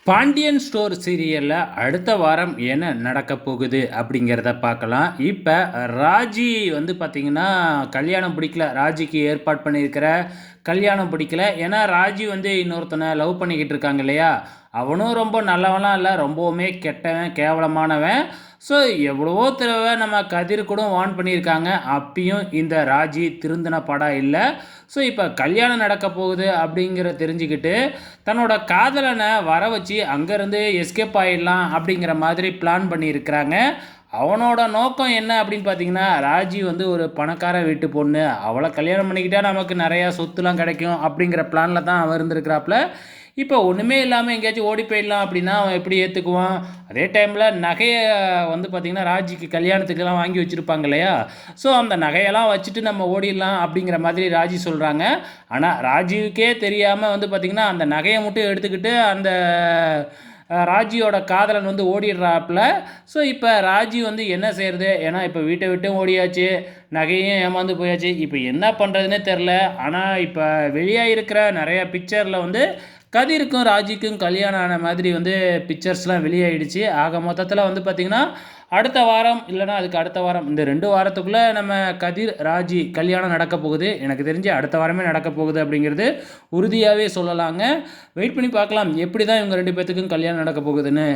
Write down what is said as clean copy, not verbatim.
Pandian store சீரியல்ல அடுத்த வாரம் என்ன நடக்க போகுது அப்படிங்கிறத பார்க்கலாம். இப்ப ராஜி வந்து பார்த்தீங்கன்னா, கல்யாணம் பிடிக்கல. ராஜிக்கு ஏற்பாடு பண்ணியிருக்கிற கல்யாணம் பிடிக்கல. ஏன்னா ராஜி வந்து இன்னொருத்தனை லவ் பண்ணிக்கிட்டு இருக்காங்க இல்லையா? அவனும் ரொம்ப நல்லவன்லாம் இல்ல. ரொம்பவுமே கெட்டவன், கேவலமானவன். ஸோ எவ்வளவோ தடவ நம்ம கதிர் கூட வார்ன் பண்ணியிருக்காங்க. அப்பயும் இந்த ராஜி திருந்தின படம் இல்ல. ஸோ இப்ப கல்யாணம் நடக்க போகுது அப்படிங்கிற தெரிஞ்சுக்கிட்டு, தன்னோட காதலனை வர வச்சு அங்கேருந்து எஸ்கேப் ஆயிடலாம் அப்படிங்கிற மாதிரி பிளான் பண்ணியிருக்கிறாங்க. அவனோட நோக்கம் என்ன அப்படின்னு பார்த்தீங்கன்னா, ராஜி வந்து ஒரு பணக்கார வீட்டு பொண்ணு. அவளை கல்யாணம் பண்ணிக்கிட்டா நமக்கு நிறையா சொத்துலாம் கிடைக்கும் அப்படிங்கிற பிளானில் தான் அவன் இருந்திருக்கிறாப்புல. இப்போ ஒன்றுமே இல்லாமல் எங்கேயாச்சும் ஓடி போயிடலாம் அப்படின்னா அவன் எப்படி ஏற்றுக்குவான்? அதே டைமில் நகையை வந்து பார்த்திங்கன்னா, ராஜிக்கு கல்யாணத்துக்கெல்லாம் வாங்கி வச்சுருப்பாங்க இல்லையா? ஸோ அந்த நகையெல்லாம் வச்சுட்டு நம்ம ஓடிடலாம் அப்படிங்கிற மாதிரி ராஜி சொல்கிறாங்க. ஆனால் ராஜிவுக்கே தெரியாமல் வந்து பார்த்திங்கன்னா, அந்த நகையை மட்டும் எடுத்துக்கிட்டு அந்த ராஜியோட காதலன் வந்து ஓடிடுறாப்புல. ஸோ இப்போ ராஜி வந்து என்ன செய்கிறது? ஏன்னா இப்போ வீட்டை விட்டும் ஓடியாச்சு, நகையும் ஏமாந்து போயாச்சு. இப்போ என்ன பண்ணுறதுனே தெரில. ஆனால் இப்போ வெளியாகிருக்கிற நிறையா பிக்சரில் வந்து கதிருக்கும் ராஜிக்கும் கல்யாணம் ஆன மாதிரி வந்து பிக்சர்ஸ்லாம் வெளியாகிடுச்சு. ஆக மொத்தத்தில் வந்து பார்த்திங்கன்னா, அடுத்த வாரம் இல்லைனா அதுக்கு அடுத்த வாரம், இந்த 2 வாரத்துக்குள்ளே நம்ம கதிர் ராஜி கல்யாணம் நடக்க போகுது. எனக்கு தெரிஞ்சு அடுத்த வாரமே நடக்க போகுது அப்படிங்கிறது உறுதியாகவே சொல்லலாங்க. வெயிட் பண்ணி பார்க்கலாம் எப்படி தான் இவங்க 2 பேர்த்துக்கும் கல்யாணம் நடக்க போகுதுன்னு.